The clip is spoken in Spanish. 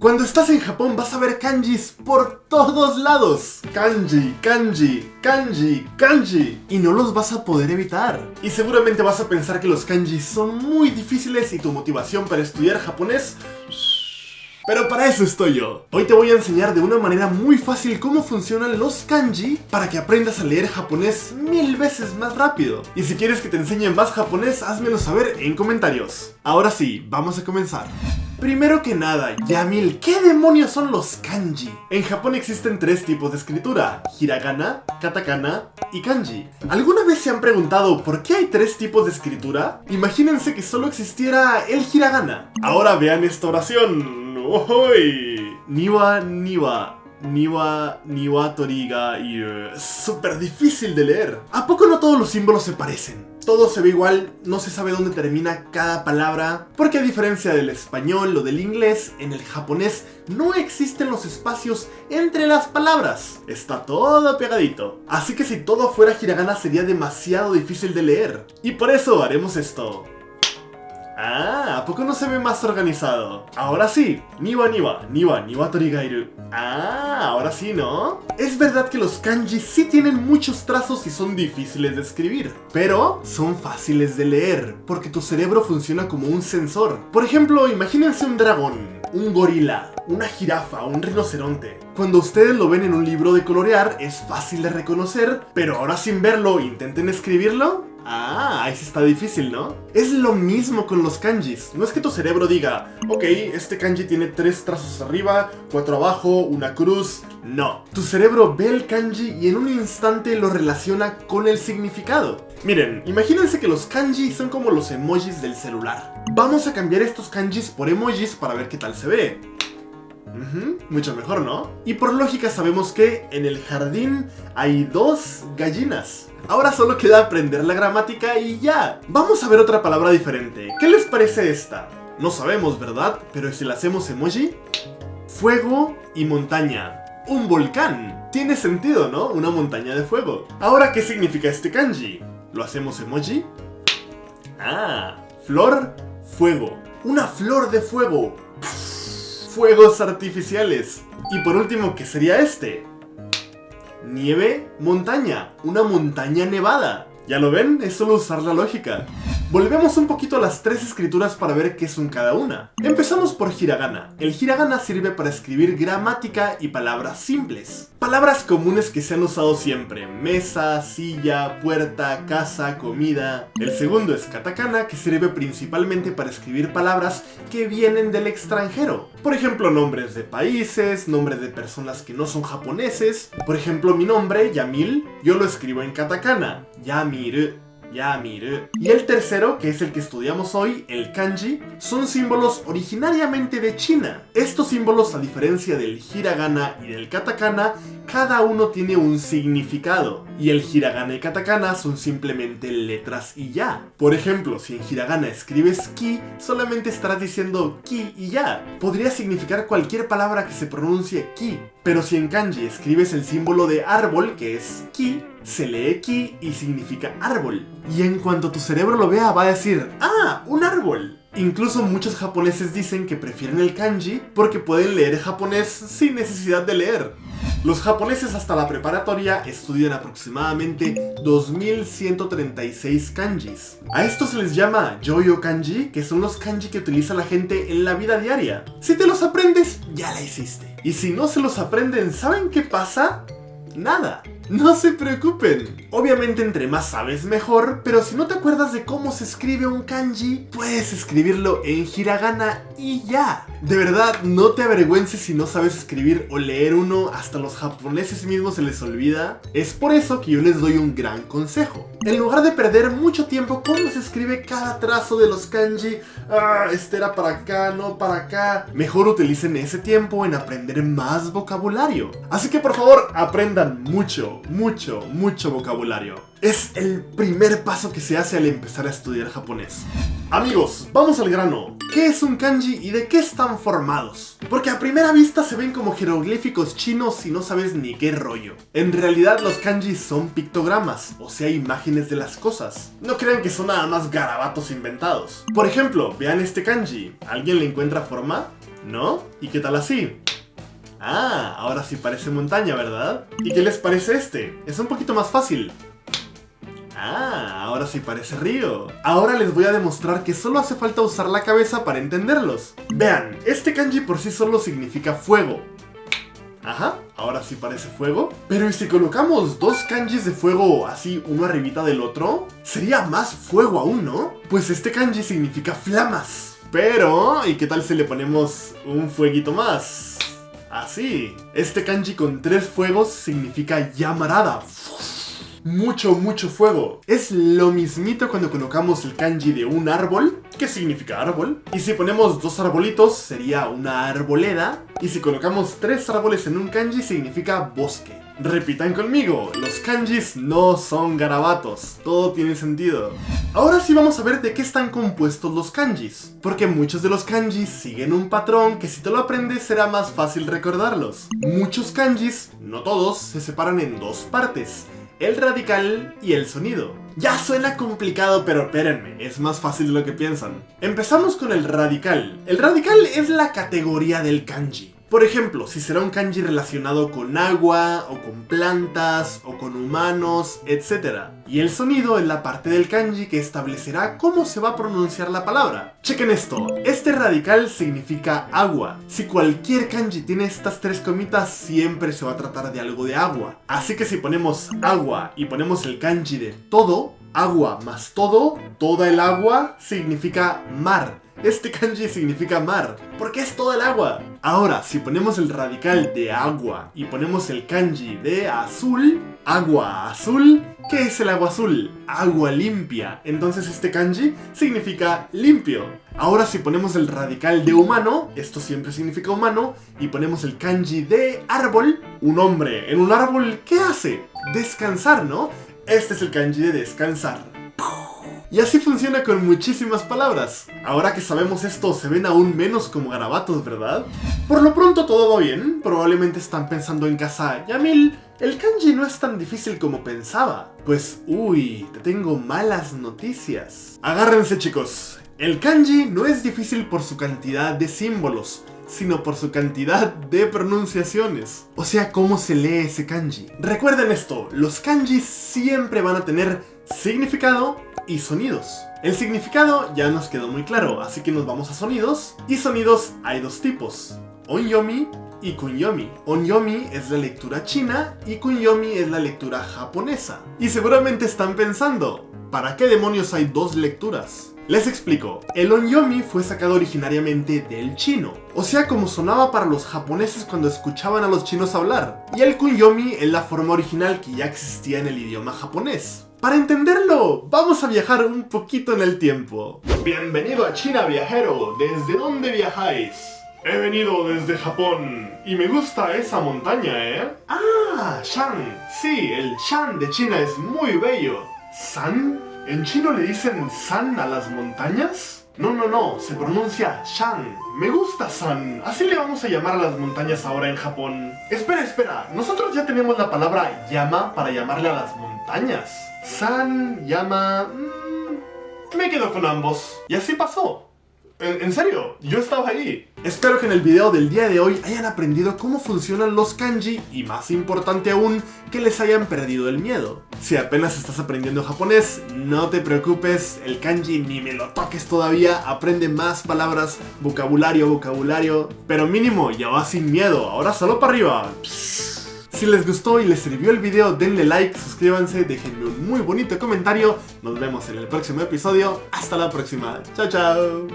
Cuando estás en Japón vas a ver kanjis por todos lados. Kanji, kanji, kanji, kanji. Y no los vas a poder evitar. Y seguramente vas a pensar que los kanjis son muy difíciles y tu motivación para estudiar japonés... Pero para eso estoy yo. Hoy te voy a enseñar de una manera muy fácil cómo funcionan los kanji para que aprendas a leer japonés 1000 veces más rápido. Y si quieres que te enseñe más japonés, házmelo saber en comentarios. Ahora sí, vamos a comenzar. Primero que nada, Yamil, ¿qué demonios son los kanji? En Japón existen 3 tipos de escritura: hiragana, katakana y kanji. ¿Alguna vez se han preguntado por qué hay 3 tipos de escritura? Imagínense que solo existiera el hiragana. Ahora vean esta oración. ¡Ohoy! Niwa, niwa. Niwa, niwatori ga iru. Súper difícil de leer. ¿A poco no todos los símbolos se parecen? Todo se ve igual, no se sabe dónde termina cada palabra, porque a diferencia del español o del inglés, en el japonés no existen los espacios entre las palabras. Está todo pegadito. Así que si todo fuera hiragana sería demasiado difícil de leer. Y por eso haremos esto. Ah, ¿a poco no se ve más organizado? Ahora sí, niwa niwa, niwa niwatori ga iru. Ah, ahora sí, ¿no? Es verdad que los kanji sí tienen muchos trazos y son difíciles de escribir, pero son fáciles de leer, porque tu cerebro funciona como un sensor. Por ejemplo, imagínense un dragón, un gorila, una jirafa, un rinoceronte. Cuando ustedes lo ven en un libro de colorear, es fácil de reconocer, pero ahora sin verlo, intenten escribirlo. Ah, ahí sí está difícil, ¿no? Es lo mismo con los kanjis. No es que tu cerebro diga, ok, este kanji tiene 3 trazos arriba, 4 abajo, una cruz. No, tu cerebro ve el kanji y en un instante lo relaciona con el significado. Miren, imagínense que los kanji son como los emojis del celular. Vamos a cambiar estos kanjis por emojis para ver qué tal se ve. Mucho mejor, ¿no? Y por lógica sabemos que en el jardín hay 2 gallinas. Ahora solo queda aprender la gramática y ya. Vamos a ver otra palabra diferente. ¿Qué les parece esta? No sabemos, ¿verdad? Pero si la hacemos emoji. Fuego y montaña. Un volcán. Tiene sentido, ¿no? Una montaña de fuego. Ahora, ¿qué significa este kanji? ¿Lo hacemos emoji? Ah, flor, fuego. Una flor de fuego. Fuegos artificiales. Y por último, ¿qué sería este? Nieve, montaña. Una montaña nevada. ¿Ya lo ven? Es solo usar la lógica. Volvemos un poquito a las 3 escrituras para ver qué son cada una. Empezamos por hiragana. El hiragana sirve para escribir gramática y palabras simples. Palabras comunes que se han usado siempre: mesa, silla, puerta, casa, comida. El segundo es katakana, que sirve principalmente para escribir palabras que vienen del extranjero. Por ejemplo, nombres de países, nombres de personas que no son japoneses. Por ejemplo, mi nombre, Yamil, yo lo escribo en katakana. Yamiru. Yamiru. Y el tercero, que es el que estudiamos hoy, el kanji, son símbolos originariamente de China. Estos símbolos, a diferencia del hiragana y del katakana, cada uno tiene un significado. Y el hiragana y katakana son simplemente letras y ya. Por ejemplo, si en hiragana escribes ki, solamente estarás diciendo ki y ya. Podría significar cualquier palabra que se pronuncie ki. Pero si en kanji escribes el símbolo de árbol, que es ki, se lee ki y significa árbol. Y en cuanto tu cerebro lo vea, va a decir, ¡ah, un árbol! Incluso muchos japoneses dicen que prefieren el kanji porque pueden leer japonés sin necesidad de leer. Los japoneses hasta la preparatoria estudian aproximadamente 2136 kanjis. A esto se les llama Yoyo kanji, que son los kanji que utiliza la gente en la vida diaria. Si te los aprendes, ya la hiciste. Y si no se los aprenden, ¿saben qué pasa? Nada. No se preocupen. Obviamente entre más sabes mejor, pero si no te acuerdas de cómo se escribe un kanji, puedes escribirlo en hiragana y ya. De verdad, no te avergüences si no sabes escribir o leer uno, hasta los japoneses mismos se les olvida. Es por eso que yo les doy un gran consejo. En lugar de perder mucho tiempo cómo se escribe cada trazo de los kanji, este era para acá, no para acá, mejor utilicen ese tiempo en aprender más vocabulario. Así que por favor, aprendan mucho vocabulario. Es el primer paso que se hace al empezar a estudiar japonés. Amigos, vamos al grano. ¿Qué es un kanji y de qué están formados? Porque a primera vista se ven como jeroglíficos chinos y no sabes ni qué rollo. En realidad los kanjis son pictogramas, o sea, imágenes de las cosas. No crean que son nada más garabatos inventados. Por ejemplo, vean este kanji. ¿Alguien le encuentra forma? ¿no? ¿Y qué tal así? Ah, ahora sí parece montaña, ¿verdad? ¿Y qué les parece este? Es un poquito más fácil. Ah, ahora sí parece río. Ahora les voy a demostrar que solo hace falta usar la cabeza para entenderlos. Vean, este kanji por sí solo significa fuego. Ajá, ahora sí parece fuego. Pero ¿y si colocamos dos kanjis de fuego así uno arribita del otro? Sería más fuego aún, ¿no? Pues este kanji significa flamas. Pero, ¿y qué tal si le ponemos un fueguito más? Así. Este kanji con 3 fuegos significa llamarada. Mucho fuego. Es lo mismito cuando colocamos el kanji de un árbol, que significa árbol. Y si ponemos 2 arbolitos, sería una arboleda. Y si colocamos 3 árboles en un kanji, significa bosque. Repitan conmigo, los kanjis no son garabatos, todo tiene sentido. Ahora sí vamos a ver de qué están compuestos los kanjis, porque muchos de los kanjis siguen un patrón que si te lo aprendes será más fácil recordarlos. Muchos kanjis, no todos, se separan en 2 partes. El radical y el sonido. Ya suena complicado, pero espérenme, es más fácil de lo que piensan. Empezamos con el radical. El radical es la categoría del kanji. Por ejemplo, si será un kanji relacionado con agua, o con plantas, o con humanos, etc. Y el sonido es la parte del kanji que establecerá cómo se va a pronunciar la palabra. Chequen esto, este radical significa agua. Si cualquier kanji tiene estas 3 comitas, siempre se va a tratar de algo de agua. Así que si ponemos agua y ponemos el kanji de todo, agua más todo, toda el agua significa mar. Este kanji significa mar, porque es todo el agua. Ahora, si ponemos el radical de agua y ponemos el kanji de azul, agua azul, ¿qué es el agua azul? Agua limpia. Entonces este kanji significa limpio. Ahora si ponemos el radical de humano, esto siempre significa humano, y ponemos el kanji de árbol, un hombre en un árbol, ¿qué hace? Descansar, ¿no? Este es el kanji de descansar. Y así funciona con muchísimas palabras. Ahora que sabemos esto, se ven aún menos como garabatos, ¿verdad? Por lo pronto todo va bien. Probablemente están pensando en casa, Yamil, el kanji no es tan difícil como pensaba. Pues, uy, te tengo malas noticias. Agárrense, chicos. El kanji no es difícil por su cantidad de símbolos, sino por su cantidad de pronunciaciones. O sea, ¿cómo se lee ese kanji? Recuerden esto, los kanjis siempre van a tener significado y sonidos. El significado ya nos quedó muy claro, así que nos vamos a sonidos. Y sonidos hay 2 tipos, onyomi y kunyomi. Onyomi es la lectura china y kunyomi es la lectura japonesa. Y seguramente están pensando, ¿para qué demonios hay 2 lecturas? Les explico, el onyomi fue sacado originariamente del chino, o sea como sonaba para los japoneses cuando escuchaban a los chinos hablar, y el kunyomi es la forma original que ya existía en el idioma japonés. Para entenderlo, vamos a viajar un poquito en el tiempo. Bienvenido a China, viajero, ¿desde dónde viajáis? He venido desde Japón, y me gusta esa montaña, ¿eh? Ah, Shan, sí, el Shan de China es muy bello. ¿San? ¿En chino le dicen san a las montañas? No, se pronuncia Shan. Me gusta San, así le vamos a llamar a las montañas ahora en Japón. Espera, nosotros ya tenemos la palabra llama para llamarle a las montañas. San, llama... me quedo con ambos. Y así pasó. En serio, yo estaba ahí. Espero que en el video del día de hoy hayan aprendido cómo funcionan los kanji y, más importante aún, que les hayan perdido el miedo. Si apenas estás aprendiendo japonés, no te preocupes, el kanji ni me lo toques todavía, aprende más palabras, vocabulario, pero mínimo ya va sin miedo, ahora solo para arriba. Si les gustó y les sirvió el video, denle like, suscríbanse, déjenme un muy bonito comentario. Nos vemos en el próximo episodio. Hasta la próxima. Chao.